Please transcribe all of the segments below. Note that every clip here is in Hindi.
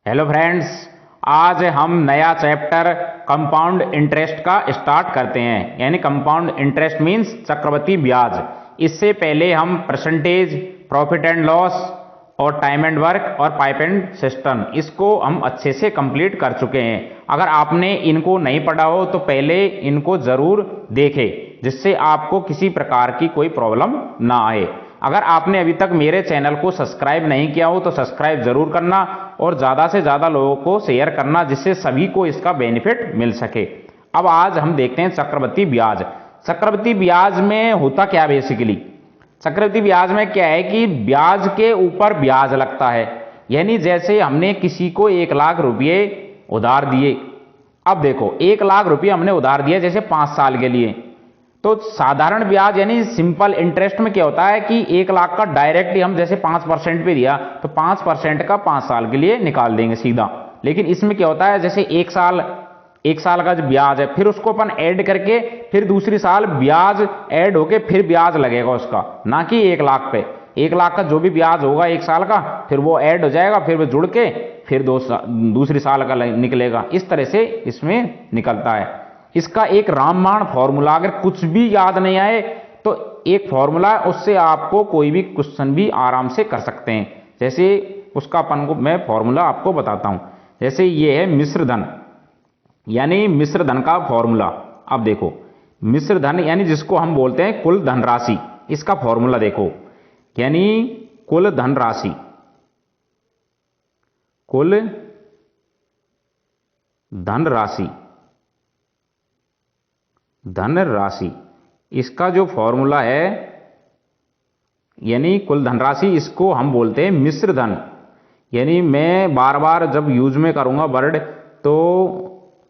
हेलो फ्रेंड्स, आज हम नया चैप्टर कंपाउंड इंटरेस्ट का स्टार्ट करते हैं। यानी कंपाउंड इंटरेस्ट मींस चक्रवृद्धि ब्याज। इससे पहले हम परसेंटेज, प्रॉफिट एंड लॉस और टाइम एंड वर्क और पाइप एंड सिस्टम इसको हम अच्छे से कंप्लीट कर चुके हैं। अगर आपने इनको नहीं पढ़ा हो तो पहले इनको जरूर देखें, जिससे आपको किसी प्रकार की कोई प्रॉब्लम ना आए। अगर आपने अभी तक मेरे चैनल को सब्सक्राइब नहीं किया हो तो सब्सक्राइब जरूर करना और ज्यादा से ज्यादा लोगों को शेयर करना, जिससे सभी को इसका बेनिफिट मिल सके। अब आज हम देखते हैं चक्रवृद्धि ब्याज। चक्रवृद्धि ब्याज में होता क्या बेसिकली? चक्रवृद्धि ब्याज में क्या है कि ब्याज के ऊपर ब्याज लगता है। यानी जैसे हमने किसी को 1,00,000 रुपये उधार दिए। अब देखो 1,00,000 रुपये हमने उधार दिया जैसे 5 साल के लिए, तो साधारण ब्याज यानी सिंपल इंटरेस्ट में क्या होता है कि 1,00,000 का डायरेक्टली हम जैसे 5% पे दिया तो 5% का 5 साल के लिए निकाल देंगे सीधा। लेकिन इसमें क्या होता है, जैसे 1 साल का जो ब्याज है फिर उसको अपन ऐड करके फिर दूसरी साल ब्याज ऐड होके फिर ब्याज लगेगा उसका, ना कि 1,00,000 पे। 1,00,000 का जो भी ब्याज होगा 1 साल का फिर वो ऐड हो जाएगा, फिर वो जुड़ के फिर दूसरी साल का निकलेगा। इस तरह से इसमें निकलता है। इसका एक रामबाण फॉर्मूला, अगर कुछ भी याद नहीं आए तो एक फॉर्मूला, उससे आपको कोई भी क्वेश्चन भी आराम से कर सकते हैं। जैसे उसका अपन को मैं फॉर्मूला आपको बताता हूं। जैसे ये है मिश्र धन, यानी मिश्र धन का फॉर्मूला। अब देखो मिश्र धन यानी जिसको हम बोलते हैं कुल धनराशि, इसका फॉर्मूला देखो। यानी कुल धनराशि, कुल धनराशि, धनराशि, इसका जो फॉर्मूला है यानी कुल धनराशि, इसको हम बोलते हैं मिश्र धन। यानी मैं बार बार जब यूज में करूंगा वर्ड तो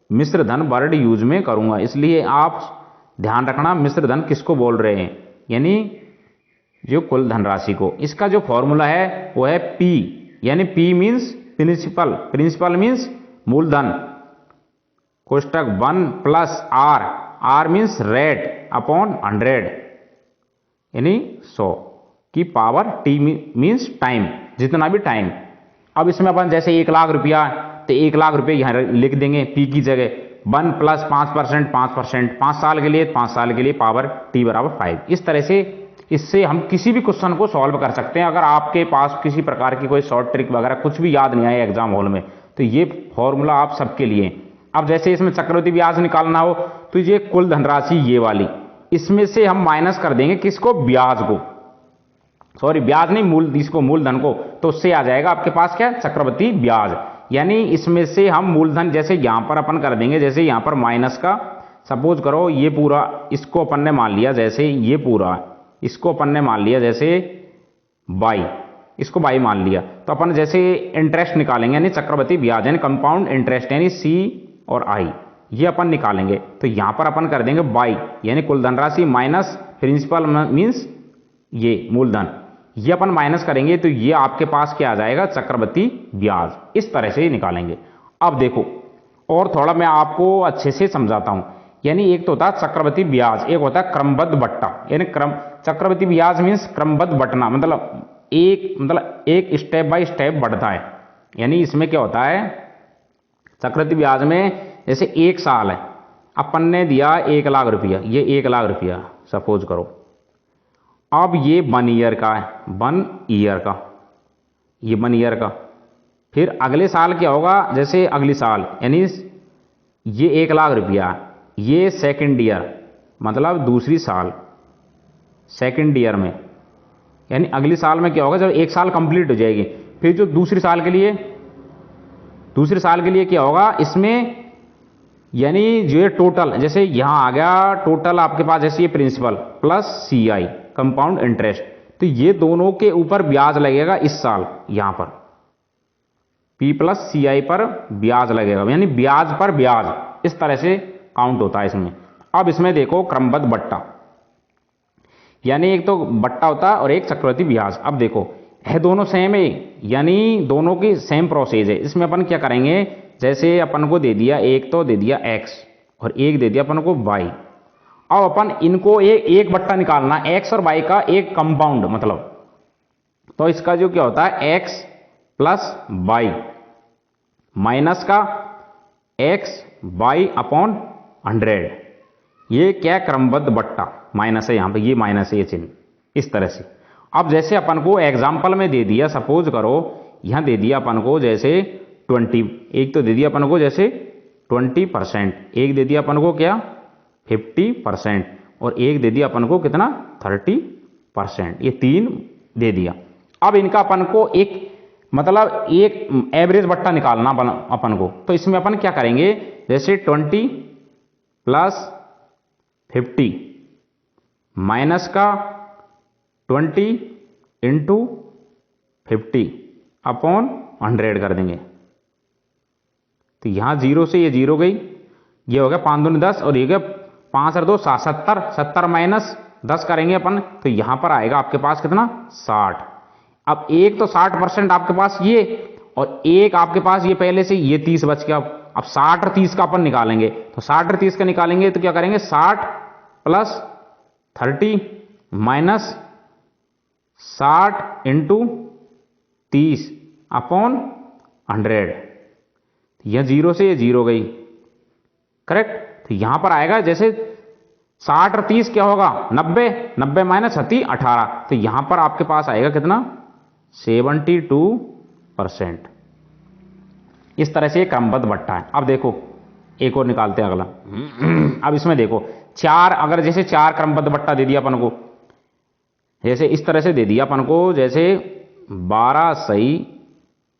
मिश्र धन वर्ड यूज में करूंगा, इसलिए आप ध्यान रखना मिश्र धन किसको बोल रहे हैं, यानी जो कुल धनराशि को। इसका जो फॉर्मूला है वो है पी, यानी P means principal, principal means मूलधन, कोष्टक 1 plus R, R means rate upon 100, यानी 100 की पावर टी मीन्स टाइम, जितना भी टाइम। अब इसमें अपन जैसे 1,00,000 रुपया, तो 1,00,000 रुपये यहां लिख देंगे पी की जगह। 1 प्लस 5%, 5%, 5 साल के लिए, 5 साल के लिए पावर टी बराबर 5। इस तरह से इससे हम किसी भी क्वेश्चन को सॉल्व कर सकते हैं। अगर आपके पास किसी प्रकार की कोई शॉर्ट ट्रिक वगैरह कुछ भी याद नहीं आए एग्जाम हॉल में, तो ये फॉर्मूला आप सबके लिए। अब जैसे इसमें चक्रवृद्धि ब्याज निकालना हो तो ये कुल धनराशि ये वाली, इसमें से हम माइनस कर देंगे किसको, ब्याज को, सॉरी ब्याज नहीं मूल, इसको मूलधन को, तो उससे आ जाएगा आपके पास क्या, चक्रवृद्धि ब्याज। यानी इसमें से हम मूलधन जैसे यहां पर अपन कर देंगे, जैसे यहां पर माइनस का, सपोज करो ये पूरा इसको अपन ने मान लिया, जैसे ये पूरा इसको अपन ने मान लिया जैसे बाई, इसको बाई मान लिया, तो अपन जैसे इंटरेस्ट निकालेंगे यानी चक्रवृद्धि ब्याज यानी कंपाउंड इंटरेस्ट यानी सी और आई, ये अपन निकालेंगे। तो यहां पर अपन कर देंगे बाई यानी कुल धनराशि माइनस प्रिंसिपल मीन्स ये मूलधन, ये अपन माइनस करेंगे तो ये आपके पास क्या आ जाएगा, चक्रवृद्धि ब्याज। इस तरह से ही निकालेंगे। अब देखो और थोड़ा मैं आपको अच्छे से समझाता हूं। यानी एक तो होता है चक्रवृद्धि ब्याज, एक होता है क्रमबद्ध बट्टा। यानी चक्रवृद्धि ब्याज मीन्स क्रमबद्ध बटना, मतलब एक स्टेप बाय स्टेप बढ़ता है। यानी इसमें क्या होता है, चक्रवृद्धि ब्याज में जैसे 1 साल है, अपन ने दिया 1,00,000 रुपया, ये 1,00,000 रुपया सपोज करो। अब ये 1 ईयर का है, 1 ईयर का, ये 1 ईयर का। फिर अगले साल क्या होगा, जैसे अगली साल यानी ये 1,00,000 रुपया, ये सेकेंड ईयर मतलब दूसरी साल, सेकेंड ईयर में, यानी अगली साल में क्या होगा, जब 1 साल कंप्लीट हो जाएगी फिर जो दूसरी साल के लिए क्या होगा इसमें, यानी जो ये टोटल, जैसे यहां आ गया टोटल आपके पास, जैसे ये प्रिंसिपल प्लस सी आई कंपाउंड इंटरेस्ट, तो ये दोनों के ऊपर ब्याज लगेगा इस साल, यहां पर पी प्लस सी आई पर ब्याज लगेगा, यानी ब्याज पर ब्याज, इस तरह से काउंट होता है इसमें। अब इसमें देखो क्रमबद्ध बट्टा, यानी एक तो बट्टा होता है और एक चक्रवृद्धि ब्याज। अब देखो है दोनों सेम है, यानी दोनों की सेम प्रोसेस है। इसमें अपन क्या करेंगे, जैसे अपन को दे दिया, एक तो दे दिया x और एक दे दिया अपन को y। अब अपन इनको एक बट्टा निकालना, x और y का एक कंपाउंड, मतलब तो इसका जो क्या होता है x प्लस y, माइनस का x बाई अपॉन 100, ये क्या क्रमबद्ध बट्टा, माइनस है यहाँ पे, ये माइनस है ये चिन्ह, इस तरह से। अब जैसे अपन को एग्जाम्पल में दे दिया, सपोज करो यहाँ दे दिया अपन को जैसे 20, एक तो दे दिया अपन को जैसे 20%, एक दे दिया अपन को क्या 50%, और एक दे दिया अपन को कितना 30%, ये 3 दे दिया। अब इनका अपन को एक मतलब एक एवरेज बट्टा निकालना अपन को, तो इसमें अपन क्या करेंगे, जैसे 20 प्लस 50 माइनस का 20 इंटू 50 अपॉन 100 कर देंगे। तो यहां 0 से ये 0 गई, ये हो गया 5 दूनी 10 और ये गया 5 और 2 7, 70 माइनस 10 करेंगे अपन, तो यहां पर आएगा आपके पास कितना 60। अब एक तो 60% आपके पास ये, और एक आपके पास ये पहले से ये 30 बच गया। अब 60 और 30 का अपन निकालेंगे, तो 60 और 30 का निकालेंगे तो क्या करेंगे 60 प्लस 30 माइनस 60 इंटू 30 अपॉन 100, यह 0 से ये 0 गई, करेक्ट। तो यहां पर आएगा जैसे 60 और 30 क्या होगा 90 माइनस 30 18, तो यहां पर आपके पास आएगा कितना 72%। इस तरह से ये क्रमबद्ध बट्टा है। अब देखो एक और निकालते हैं अगला। अब इसमें देखो 4, अगर जैसे 4 क्रमबद्ध बट्टा दे दिया अपन को, जैसे इस तरह से दे दिया अपन को, जैसे 12 सही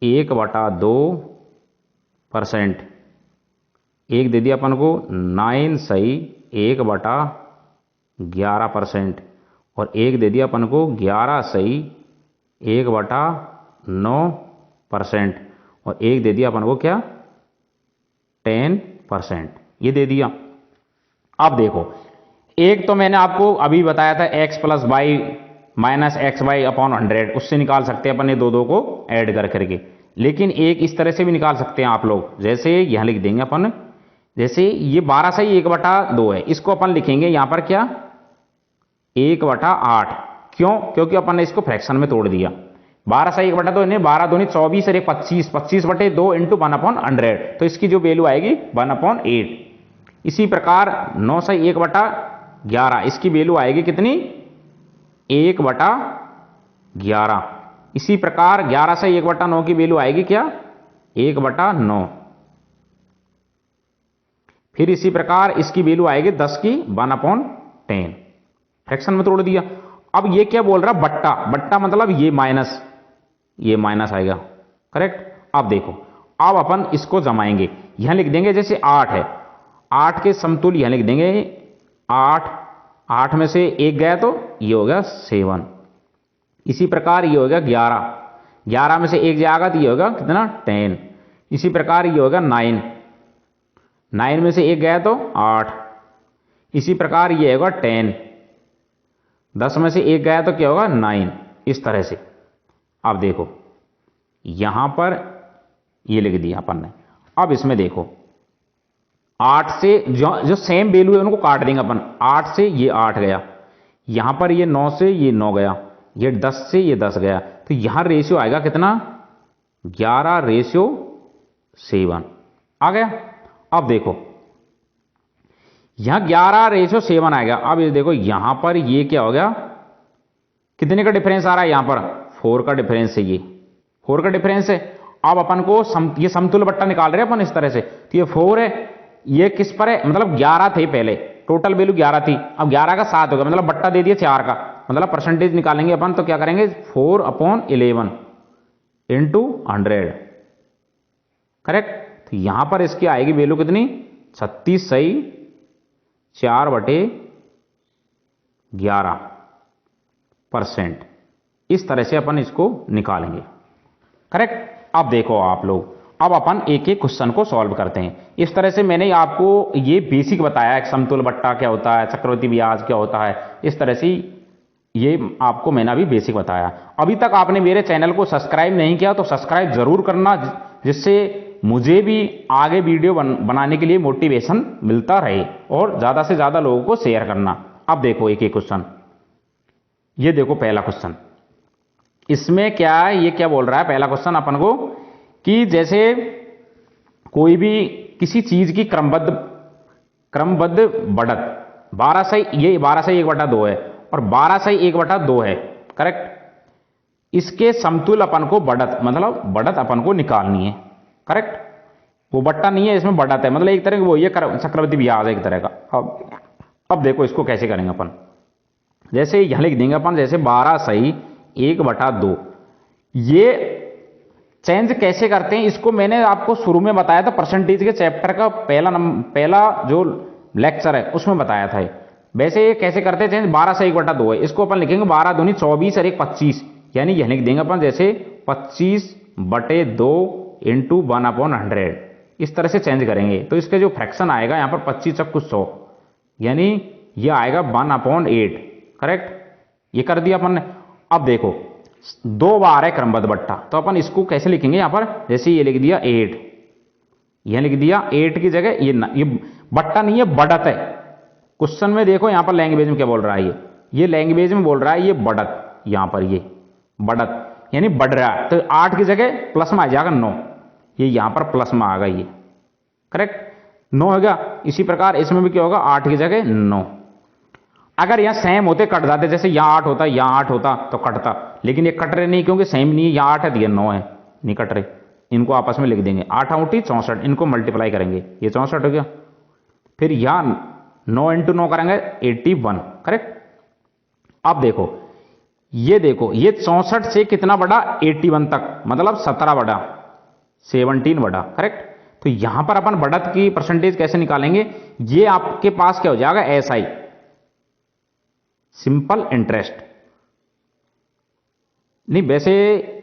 1/2%, एक दे दिया अपन को 9 सही 1/11%, और एक दे दिया अपन को 11 सही 1/9%, और एक दे दिया अपन को क्या 10%, ये दे दिया। अब देखो एक तो मैंने आपको अभी बताया था x plus Y minus X Y upon 100, उससे निकाल सकते हैं अपन ये दो को ऐड कर करके। लेकिन एक इस तरह से भी निकाल सकते हैं आप लोग, जैसे यहां लिख देंगे अपन, जैसे ये 12 सही 1/2 है, इसको अपन लिखेंगे यहां पर क्या 1/8, क्यों, क्योंकि अपन ने इसको फ्रैक्शन में तोड़ दिया। 12 सही 1/2 इन्हें 12 दूनी 24 और 25, 25/2 इंटू 1/100, तो इसकी जो वैल्यू आएगी 1/8। इसी प्रकार 9 सही 1/11, इसकी वैल्यू आएगी कितनी 1/11। इसी प्रकार 11 से 1/9 की वैल्यू आएगी क्या 1/9। फिर इसी प्रकार इसकी वैल्यू आएगी 10 की 1/10, फ्रैक्शन में तोड़ दिया। अब ये क्या बोल रहा बट्टा, बट्टा मतलब ये माइनस आएगा, करेक्ट। अब देखो अब अपन इसको जमाएंगे, यहां लिख देंगे जैसे 8 है, 8 के समतुल्य यहां लिख देंगे 8 में से 1 गया तो ये हो गया 7। इसी प्रकार ये हो गया 11 में से 1 जाएगा तो ये होगा कितना 10। इसी प्रकार ये होगा 9 में से 1 गया तो 8। इसी प्रकार ये होगा 10 में से 1 गया तो क्या होगा 9, इस तरह से। अब देखो यहां पर ये लिख दिया अपन ने। अब इसमें देखो 8 से जो सेम वैल्यू है उनको काट देंगे अपन, 8 से ये 8 गया, यहां पर ये 9 से ये 9 गया, ये 10 से ये 10 गया, तो यहां रेशियो आएगा कितना 11:7 आ गया। अब देखो यहां 11:7 आएगा। अब ये देखो यहां पर ये क्या हो गया, कितने का डिफरेंस आ रहा है, यहां पर 4 का डिफरेंस है, ये 4 का डिफरेंस है। अब अपन को ये समतुल्य बट्टा निकाल रहे हैं अपन इस तरह से, तो ये 4 है, ये किस पर है, मतलब 11 थे पहले, टोटल वैल्यू 11 थी, अब 11 का 7 होगा, मतलब बट्टा दे दिया 4 का, मतलब परसेंटेज निकालेंगे अपन, तो क्या करेंगे 4/11 इंटू 100, करेक्ट। तो यहां पर इसकी आएगी वैल्यू कितनी 36 सही 4/11%। इस तरह से अपन इसको निकालेंगे, करेक्ट। अब देखो आप लोग, अब अपन एक एक क्वेश्चन को सॉल्व करते हैं। इस तरह से मैंने आपको ये बेसिक बताया है, समतुल्य बट्टा क्या होता है, चक्रवृद्धि ब्याज क्या होता है, इस तरह से ये आपको मैंने अभी बेसिक बताया। अभी तक आपने मेरे चैनल को सब्सक्राइब नहीं किया तो सब्सक्राइब जरूर करना, जिससे मुझे भी आगे वीडियो बनाने के लिए मोटिवेशन मिलता रहे, और ज्यादा से ज्यादा लोगों को शेयर करना। अब देखो एक एक क्वेश्चन, ये देखो पहला क्वेश्चन, इसमें क्या है, ये क्या बोल रहा है पहला क्वेश्चन अपन को कि जैसे कोई भी किसी चीज की क्रमबद्ध बढ़त 12 से ये 12 से 1/2 है और 12 से 1/2 है, करेक्ट। इसके समतुल्य अपन को बढ़त, मतलब बढ़त अपन को निकालनी है, करेक्ट। वो बट्टा नहीं है, इसमें बढ़त है, मतलब एक तरह की वो ये चक्रवृद्धि ब्याज है एक तरह का। अब देखो इसको कैसे करेंगे अपन। जैसे यहां लिख देंगे अपन, जैसे 12 सही 1/2। ये चेंज कैसे करते हैं इसको मैंने आपको शुरू में बताया था, परसेंटेज के चैप्टर का पहला जो लेक्चर है उसमें बताया था। वैसे ये कैसे करते हैं चेंज, 12 से 1/2 है, इसको अपन लिखेंगे 12 दूनी 24 और 1 25, यानी यह लिख देंगे अपन जैसे 25/2 इंटू 1/100। इस तरह से चेंज करेंगे तो इसके जो फ्रैक्शन आएगा यहाँ पर 25 चक्कू 100, यानी यह आएगा 1/8, करेक्ट। ये कर दिया अपन ने। अब देखो 2 बार है क्रमबद्ध बट्टा, तो अपन इसको कैसे लिखेंगे यहाँ पर, जैसे ये लिख दिया 8, यह लिख दिया 8 की जगह ये बट्टा नहीं है, बढ़त है। क्वेश्चन में देखो यहाँ पर लैंग्वेज में क्या बोल रहा है, ये लैंग्वेज में बोल रहा है ये बढ़त, यहाँ पर ये बढ़त यानी बढ़ रहा है, तो 8 की जगह प्लस में आ जाएगा 9, ये यहां पर प्लस में आ गया, ये करेक्ट 9 होगा। इसी प्रकार इसमें भी क्या होगा, 8 की जगह 9। अगर यहां सेम होते कट जाते, जैसे यहां 8 होता यहां 8 होता तो कटता, लेकिन ये कट रहे नहीं क्योंकि सेम नहीं है, यहां 8 है तो ये 9 है, नहीं कट रहे। इनको आपस में लिख देंगे 8 8 64, इनको मल्टीप्लाई करेंगे, ये 64 हो गया। फिर यहां 9 इंटू 9 करेंगे 81, करेक्ट। अब देखो ये 64 से कितना बढ़ा, 81 तक, मतलब 17 बढ़ा, 17 बढ़ा, करेक्ट। तो यहां पर अपन बढ़त की परसेंटेज कैसे निकालेंगे, ये आपके पास क्या हो जाएगा, एसआई सिंपल इंटरेस्ट, नहीं वैसे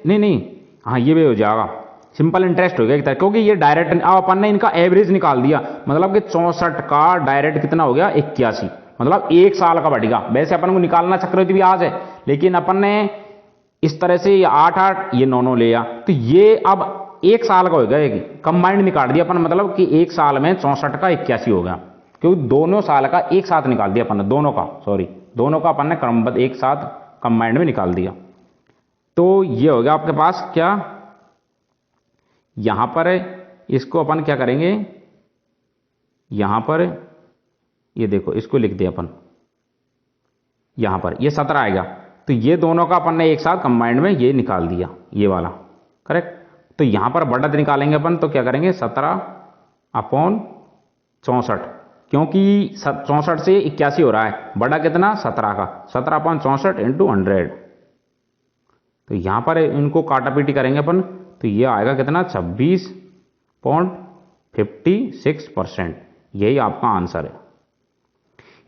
नहीं, हाँ ये भी हो जाएगा सिंपल इंटरेस्ट हो गया एक तरह, क्योंकि ये डायरेक्ट अपन ने इनका एवरेज निकाल दिया, मतलब कि 64 का डायरेक्ट कितना हो गया 81, मतलब 1 साल का बढ़ेगा। वैसे अपन को निकालना चक्रवृद्धि ब्याज है, लेकिन अपन ने इस तरह से 8 8 ये 9 9 लिया, तो ये अब 1 साल का हो गया, कंबाइंड निकाल दिया अपन, मतलब कि 1 साल में 64 का 81 हो गया, क्योंकि दोनों साल का एक साथ निकाल दिया अपन ने, दोनों का अपन ने क्रमबद्ध एक साथ कंबाइंड में निकाल दिया। तो ये हो गया आपके पास क्या, यहां पर इसको अपन क्या करेंगे, यहां पर ये देखो इसको लिख दिया अपन, यहां पर ये 17 आएगा, तो ये दोनों का अपन ने एक साथ कंबाइंड में ये निकाल दिया, ये वाला, करेक्ट। तो यहां पर बढ़त निकालेंगे अपन, तो क्या करेंगे 17/64, क्योंकि 64 से 81 हो रहा है, बड़ा कितना 17 का, 17/64 इंटू 100। तो यहां पर इनको काटा पीटी करेंगे अपन, तो ये आएगा कितना 26.56%, यही आपका आंसर है।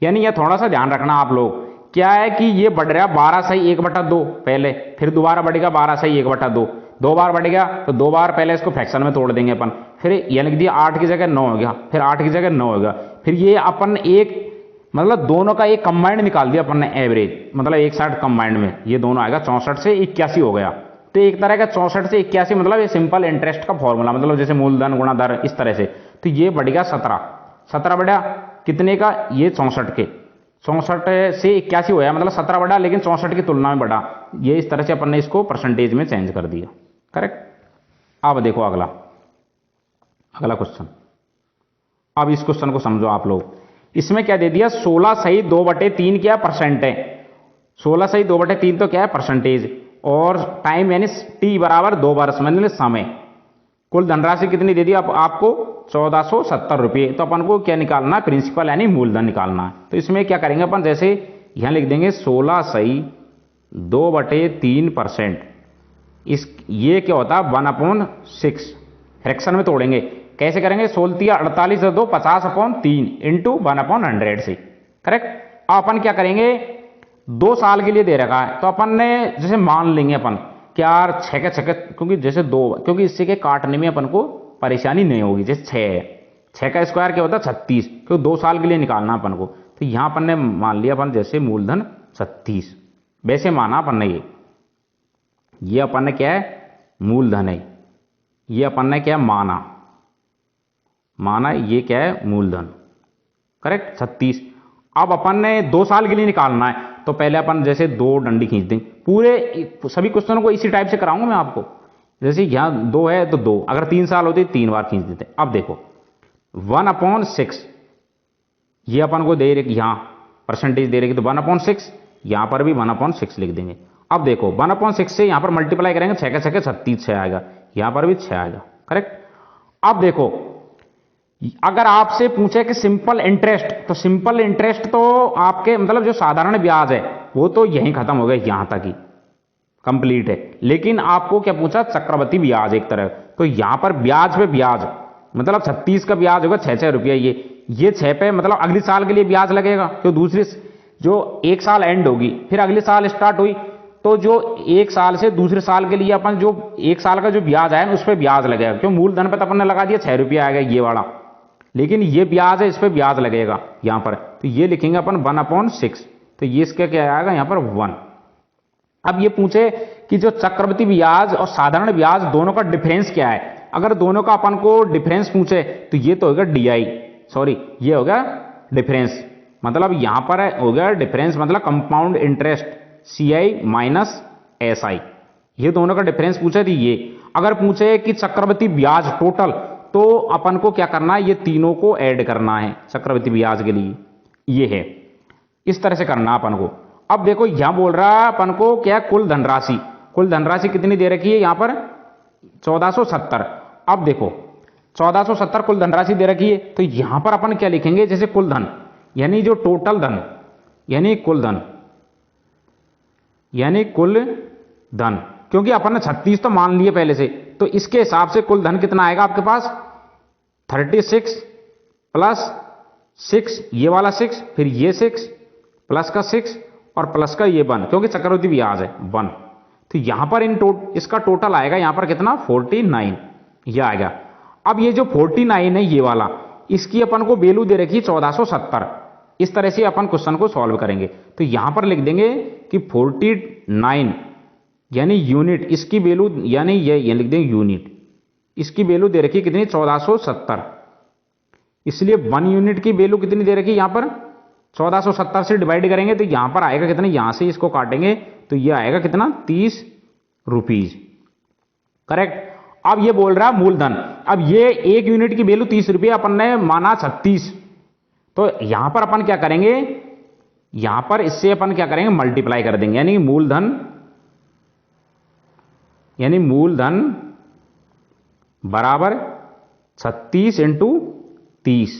यानी यह थोड़ा सा ध्यान रखना आप लोग, क्या है कि ये बढ़ रहा है 12 सही 1/2 पहले, फिर दोबारा बढ़ेगा 12 सही 1/2, 2 बार बढ़ेगा तो 2 बार पहले इसको फ्रैक्शन में तोड़ देंगे अपन, फिर ये लिख दिया 8 की जगह 9 हो गया, फिर 8 की जगह 9 हो गया, फिर ये अपन एक मतलब दोनों का एक कंबाइंड निकाल दिया अपन ने एवरेज, मतलब एक साइड कंबाइंड में ये दोनों आएगा 64 से 81 हो गया। तो एक तरह का 64 से 81 मतलब ये सिंपल इंटरेस्ट का फॉर्मूला, मतलब जैसे मूलधन गुणा दर, इस तरह से। तो ये बढ़ेगा 17 बढ़ा कितने का, ये 64 के, 64 से 81 हुआ, मतलब 17 बढ़ा, लेकिन 64 की तुलना में बढ़ा। ये इस तरह से अपन ने इसको परसेंटेज में चेंज कर दिया, करेक्ट। अब देखो अगला क्वेश्चन, अब इस क्वेश्चन को समझो आप लोग। इसमें क्या दे दिया, 16 सही 2/3 क्या परसेंट है, 16 सही 2/3 तो क्या है परसेंटेज, और टाइम यानी टी बराबर 2 वर्ष, मतलब समय। कुल धनराशि कितनी दे दी आपको 1470 रुपये। तो अपन को क्या निकालना है, प्रिंसिपल यानी मूलधन निकालना है। तो इसमें क्या करेंगे अपन, जैसे यहां लिख देंगे 16 सही 2/3%, इस ये क्या होता है 1/6, फ्रैक्शन में तोड़ेंगे। कैसे करेंगे, 16 48 2 50/3 इंटू 1/100 से, करेक्ट। अब अपन क्या करेंगे, 2 साल के लिए दे रखा है, तो अपन ने जैसे मान लेंगे अपन क्या 6 के 6, क्योंकि जैसे 2, क्योंकि इससे के काटने में अपन को परेशानी नहीं होगी। जैसे 6 है, 6 का स्क्वायर क्या होता है 36, क्योंकि 2 साल के लिए निकालना अपन को। तो यहां अपन ने मान लिया अपन जैसे मूलधन 36, वैसे माना अपन ने ये अपन ने क्या है मूलधन है, ये अपन ने क्या माना ये क्या है मूलधन, करेक्ट 36। अब अपन ने 2 साल के लिए निकालना है, तो पहले अपन जैसे 2 डंडी खींच देंगे, पूरे सभी क्वेश्चनों को इसी टाइप से कराऊंगा मैं आपको। जैसे यहाँ 2 है तो 2, अगर 3 साल होती 3 बार खींच देते। अब देखो 1/6 ये अपन को दे रही, यहाँ परसेंटेज दे रही, तो 1/6 यहाँ पर भी 1/6 लिख देंगे। अब देखो 1/6 से यहाँ पर मल्टीप्लाई करेंगे, 6 के 6 36 6 आएगा, यहाँ पर भी 6 आएगा, करेक्ट। अब देखो अगर आपसे पूछे कि सिंपल इंटरेस्ट, तो सिंपल इंटरेस्ट तो आपके मतलब जो साधारण ब्याज है वो तो यहीं खत्म हो गया, यहां तक ही कंप्लीट है। लेकिन आपको क्या पूछा, चक्रवृद्धि ब्याज एक तरह, तो यहां पर ब्याज पे ब्याज, मतलब 36 का ब्याज होगा 6 रुपया, ये 6 पे मतलब अगले साल के लिए ब्याज लगेगा, क्यों दूसरी जो एक साल एंड होगी फिर अगले साल स्टार्ट हुई, तो जो एक साल से दूसरे साल के लिए अपन जो एक साल का जो ब्याज आया उस पर ब्याज लगेगा, क्यों मूलधन पे तो अपन ने लगा दिया 6 रुपया आएगा ये वाला, लेकिन ये ब्याज है इस पर ब्याज लगेगा यहां पर, तो ये लिखेंगे अपन 1/6, तो ये इसका क्या आएगा यहां पर 1। अब ये पूछे कि जो चक्रवृद्धि ब्याज और साधारण ब्याज दोनों का डिफरेंस क्या है, अगर दोनों का अपन को डिफरेंस पूछे तो ये तो होगा DI, सॉरी ये होगा डिफरेंस, मतलब यहां पर हो गया डिफरेंस, मतलब compound interest CI minus SI, ये दोनों का डिफरेंस पूछे थी ये। अगर पूछे कि चक्रवृद्धि ब्याज टोटल, तो अपन को क्या करना है, ये तीनों को ऐड करना है चक्रवृद्धि ब्याज के लिए, ये है इस तरह से करना अपन को। अब देखो यहां बोल रहा है अपन को क्या, कुल धनराशि कितनी दे रखी है यहां पर 1470। अब देखो 1470 कुल धनराशि दे रखी है, तो यहां पर अपन क्या लिखेंगे, जैसे कुल धन यानी जो टोटल धन यानी कुल धन, क्योंकि अपन ने 36 तो मान लिए पहले से, तो इसके हिसाब से कुल धन कितना आएगा आपके पास 36 प्लस 6, ये वाला 6, फिर ये 6 प्लस का 6 और प्लस का ये 1, क्योंकि चक्रवृद्धि ब्याज है 1, तो यहां पर इसका टोटल आएगा यहां पर कितना 49, ये आएगा। अब ये जो 49 है ये वाला, इसकी अपन को वैल्यू दे रखी 1470, इस तरह से अपन क्वेश्चन को सॉल्व करेंगे, तो यहां पर लिख देंगे कि 49 यानी यूनिट, इसकी वैल्यू यानी ये लिख देंगे यूनिट, इसकी वैल्यू दे रखी कितनी 1470, इसलिए 1 यूनिट की वैल्यू कितनी दे रखी यहां पर 1470 से डिवाइड करेंगे तो यहां पर आएगा कितना, यहां से इसको काटेंगे तो ये आएगा कितना 30 रुपीज, करेक्ट। अब ये बोल रहा है मूलधन, अब ये 1 यूनिट की वैल्यू 30 रुपये, अपन ने माना 36, तो यहां पर अपन क्या करेंगे, यहां पर इससे अपन क्या करेंगे मल्टीप्लाई कर देंगे, यानी मूलधन बराबर 36 × 30,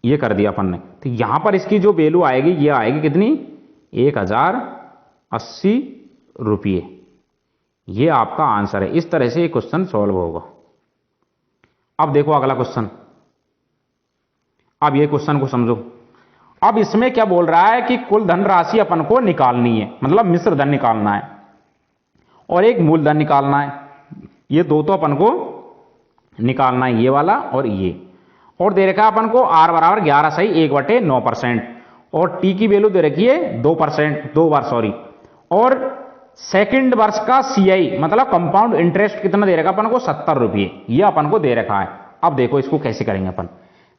ये कर दिया अपन ने, तो यहां पर इसकी जो वैल्यू आएगी ये आएगी कितनी 1080 रुपये, ये आपका आंसर है। इस तरह से ये क्वेश्चन सॉल्व होगा। अब देखो अगला क्वेश्चन, अब ये क्वेश्चन को समझो। अब इसमें क्या बोल रहा है कि कुल धनराशि अपन को निकालनी है, मतलब मिश्र धन निकालना है और एक मूलधन निकालना है, ये दो तो अपन को निकालना है, ये वाला और ये, और दे रखा है अपन को R बराबर 11 सही 1/9% और T की वैल्यू दे रखी है 2%, 2 बार सॉरी, और सेकंड वर्ष का CI मतलब कंपाउंड इंटरेस्ट कितना दे रखा अपन को 70 रुपये, ये अपन को दे रखा है। अब देखो इसको कैसे करेंगे अपन,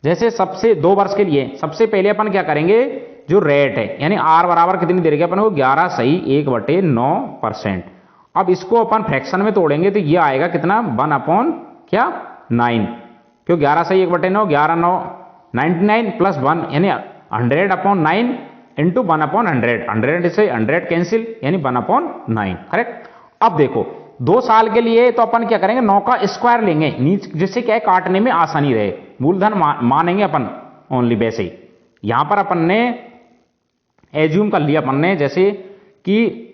जैसे सबसे 2 वर्ष के लिए सबसे पहले अपन क्या करेंगे, जो रेट है यानी R बराबर कितनी दे रखी है अपन को 11 सही 1/9%। अब इसको अपन फ्रैक्शन में तोड़ेंगे तो ये आएगा कितना 1/9, क्यों 11 सही 1/9, 11 9 99 प्लस 1 यानी 100/9 इंटू 1/100, 100 से 100 कैंसिल यानी 1/9, करेक्ट। अब देखो 2 साल के लिए तो अपन क्या करेंगे 9 का स्क्वायर लेंगे नीचे, जिससे क्या है काटने में आसानी रहे, मूलधन मानेंगे अपन ओनली। वैसे ही यहां पर अपन ने एज्यूम कर लिया अपन ने जैसे कि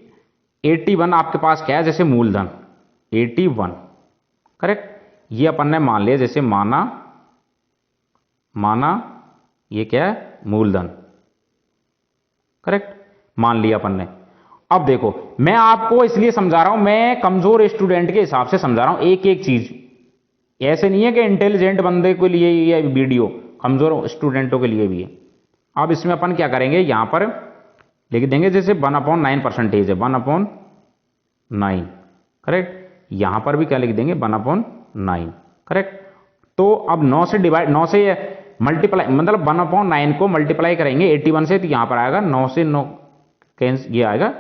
81 आपके पास क्या है, जैसे मूलधन 81, करेक्ट, ये अपन ने मान लिया, जैसे माना ये क्या है मूलधन, करेक्ट, मान लिया अपन ने। अब देखो मैं आपको इसलिए समझा रहा हूं, मैं कमजोर स्टूडेंट के हिसाब से समझा रहा हूं एक एक चीज, ऐसे नहीं है कि इंटेलिजेंट बंदे के लिए ये वीडियो कमजोर स्टूडेंटों के लिए भी है। अब इसमें अपन क्या करेंगे, यहां पर लिख देंगे जैसे 1/9% है 1/9, करेक्ट, यहां पर भी क्या लिख देंगे 1/9, करेक्ट। तो अब 9 से डिवाइड 9 से मल्टीप्लाई मतलब 1/9 को मल्टीप्लाई करेंगे 81 से, तो यहां पर आएगा 9 से 9 ये आएगा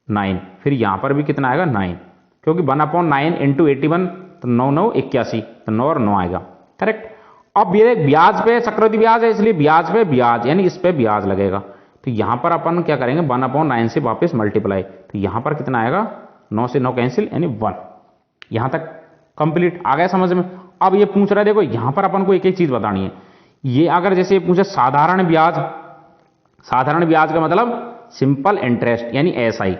9, फिर यहां पर भी कितना आएगा 9, क्योंकि 1/9 इंटू 81 तो 9 9 81, तो 9 और 9 आएगा। करेक्ट। अब ये ब्याज पे चक्रवृद्धि ब्याज है, इसलिए ब्याज पे ब्याज यानी इस पे ब्याज लगेगा। तो यहां पर अपन क्या करेंगे, 1/9 से वापस मल्टीप्लाई, तो यहां पर कितना आएगा, 9 से 9 कैंसिल यानी 1। यहां तक कंप्लीट आ गया समझ में। अब ये पूछ रहा है, देखो यहां पर अपन को एक एक चीज बतानी है। ये अगर जैसे पूछे साधारण ब्याज, साधारण ब्याज का मतलब सिंपल इंटरेस्ट यानी एसआई।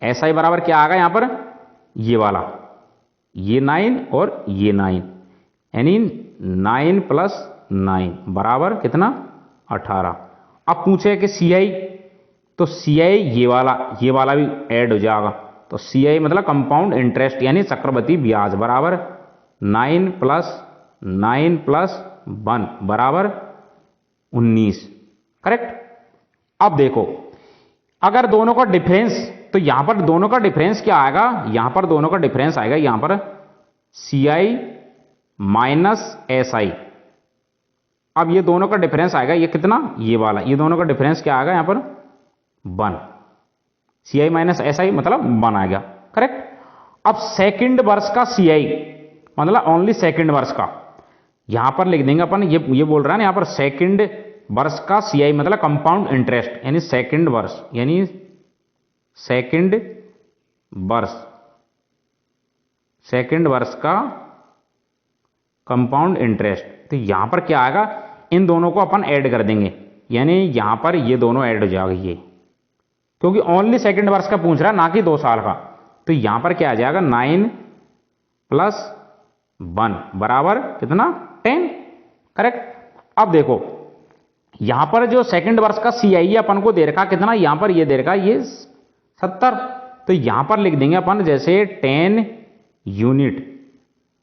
एसआई बराबर क्या आ गया यहां पर, ये वाला, ये 9 और ये 9 यानी 9 + 9 बराबर कितना, 18। अब पूछे कि सीआई, तो सीआई ये वाला भी ऐड हो जाएगा। तो सीआई मतलब कंपाउंड इंटरेस्ट यानी चक्रवृद्धि ब्याज बराबर 9 + 9 + 1 बराबर 19। करेक्ट। अब देखो अगर दोनों का डिफरेंस, तो यहां पर दोनों का डिफरेंस क्या आएगा, यहां पर दोनों का डिफरेंस आएगा यहां पर सीआई माइनस एसआई। अब ये दोनों का डिफरेंस आएगा ये कितना, ये वाला, ये दोनों का डिफरेंस क्या आएगा यहां पर 1। सीआई माइनस एसआई मतलब 1 आ गया। करेक्ट। अब सेकंड वर्ष का सीआई मतलब ओनली सेकंड वर्ष का, यहां पर लिख देंगे अपन, ये बोल रहा है ना यहां पर सेकंड वर्ष का सीआई मतलब कंपाउंड इंटरेस्ट यानी सेकंड वर्ष, यानी सेकंड वर्ष का कंपाउंड इंटरेस्ट। तो यहां पर क्या आएगा, इन दोनों को अपन ऐड कर देंगे, यानी यहां पर ये दोनों ऐड हो जाएगा ये, क्योंकि ओनली सेकंड वर्ष का पूछ रहा है ना कि 2 साल का। तो यहां पर क्या आ जाएगा, 9 + 1 बराबर कितना, 10। करेक्ट। अब देखो यहां पर जो सेकंड वर्ष का सीआई अपन को दे रखा कितना, यहां पर ये दे रखा ये 70। तो यहां पर लिख देंगे अपन जैसे 10 यूनिट,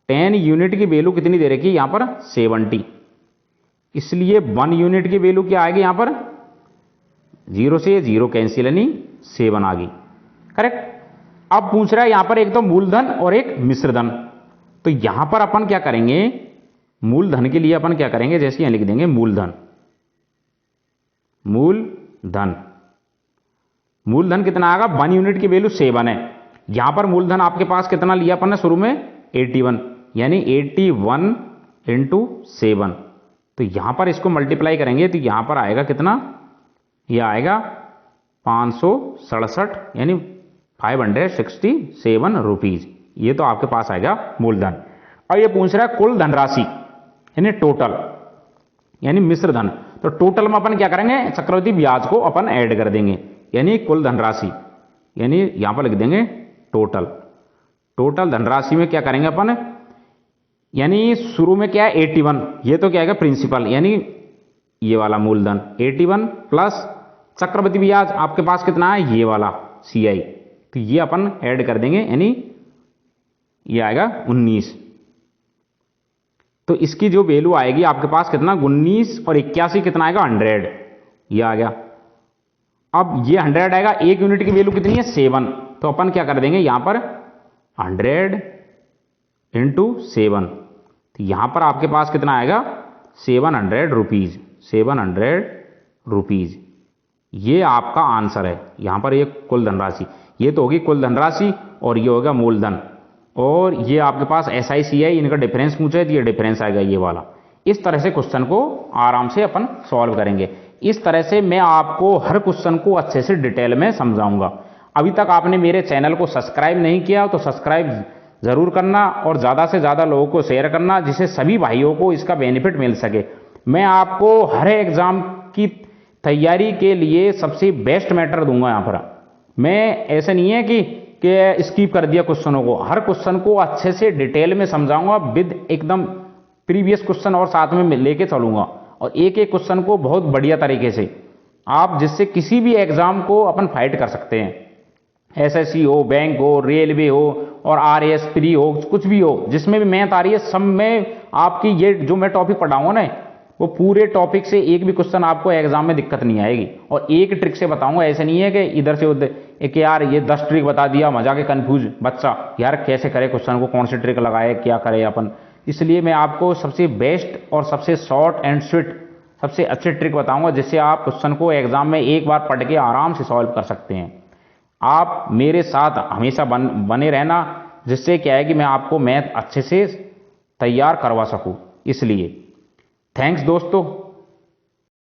10 यूनिट की वैल्यू कितनी दे रखी है यहां पर 70, इसलिए 1 यूनिट की वैल्यू क्या आएगी यहां पर, 0 से 0 कैंसिल यानी 7 आ गई। करेक्ट। अब पूछ रहा है यहां पर एक तो मूलधन और एक मिश्रधन। तो यहां पर अपन क्या करेंगे, मूलधन के लिए अपन क्या करेंगे, जैसे यहां लिख देंगे मूलधन, मूलधन कितना आएगा, 1 यूनिट की वैल्यू 7 है। यहां पर मूलधन आपके पास कितना लिया अपन ने शुरू में 81, यानी 81 × 7। तो यहां पर इसको मल्टीप्लाई करेंगे तो यहां पर आएगा कितना, यह आएगा 567 यानी 567 रुपीज। ये तो आपके पास आएगा मूलधन। और ये पूछ रहा है कुल धनराशि यानी टोटल यानी मिश्रधन। तो टोटल में अपन क्या करेंगे, चक्रवृद्धि ब्याज को अपन ऐड कर देंगे, यानी कुल धनराशि, यानी यहां पर लिख देंगे टोटल। टोटल धनराशि में क्या करेंगे अपन, यानी शुरू में क्या है 81, ये तो क्या है प्रिंसिपल यानी ये वाला मूलधन 81 प्लस चक्रवृद्धि ब्याज आपके पास कितना है ये वाला सीआई, तो ये अपन ऐड कर देंगे यानी ये आएगा 19। तो इसकी जो वैल्यू आएगी आपके पास कितना 19 और 81 कितना आएगा 100, ये आ गया। अब ये 100 आएगा, 1 यूनिट की वैल्यू कितनी है 7, तो अपन क्या कर देंगे यहां पर 100 × 7, तो यहां पर आपके पास कितना आएगा 700 रुपीज, 700 रुपीज। ये आपका आंसर है। यहां पर ये कुल धनराशि, ये तो होगी कुल धनराशि और ये होगा मूलधन, और ये आपके पास SICI इनका डिफरेंस पूछा है तो ये डिफरेंस आएगा ये वाला। इस तरह से क्वेश्चन को आराम से अपन सॉल्व करेंगे। इस तरह से मैं आपको हर क्वेश्चन को अच्छे से डिटेल में समझाऊंगा। अभी तक आपने मेरे चैनल को सब्सक्राइब नहीं किया तो सब्सक्राइब जरूर करना और ज़्यादा से ज़्यादा लोगों को शेयर करना, जिससे सभी भाइयों को इसका बेनिफिट मिल सके। मैं आपको हर एग्जाम की तैयारी के लिए सबसे बेस्ट मैटर दूंगा। यहाँ पर मैं ऐसा नहीं है कि स्किप कर दिया क्वेश्चनों को, हर क्वेश्चन को अच्छे से डिटेल में समझाऊंगा विद एकदम प्रीवियस क्वेश्चन और साथ में लेके चलूंगा, और एक एक क्वेश्चन को बहुत बढ़िया तरीके से आप जिससे किसी भी एग्जाम को अपन फाइट कर सकते हैं। SSC हो, बैंक हो, रेलवे हो और RAS प्री हो, कुछ भी हो जिसमें भी मैथ आ रही है, सब में आपकी ये जो मैं टॉपिक पढ़ाऊंगा ना वो पूरे टॉपिक से एक भी क्वेश्चन आपको एग्जाम में दिक्कत नहीं आएगी। और एक ट्रिक से बताऊंगा, ऐसे नहीं है कि इधर से उधर एक यार ये 10 ट्रिक बता दिया मजा के कंफ्यूज बच्चा यार कैसे करे क्वेश्चन को, कौन सी ट्रिक लगाए क्या करे अपन। इसलिए मैं आपको सबसे बेस्ट और सबसे शॉर्ट एंड स्वीट सबसे अच्छे ट्रिक बताऊंगा जिससे आप क्वेश्चन को एग्जाम में एक बार पढ़ के आराम से सॉल्व कर सकते हैं। आप मेरे साथ हमेशा बने रहना, जिससे क्या है कि मैं आपको मैथ अच्छे से तैयार करवा सकूं। इसलिए थैंक्स दोस्तों।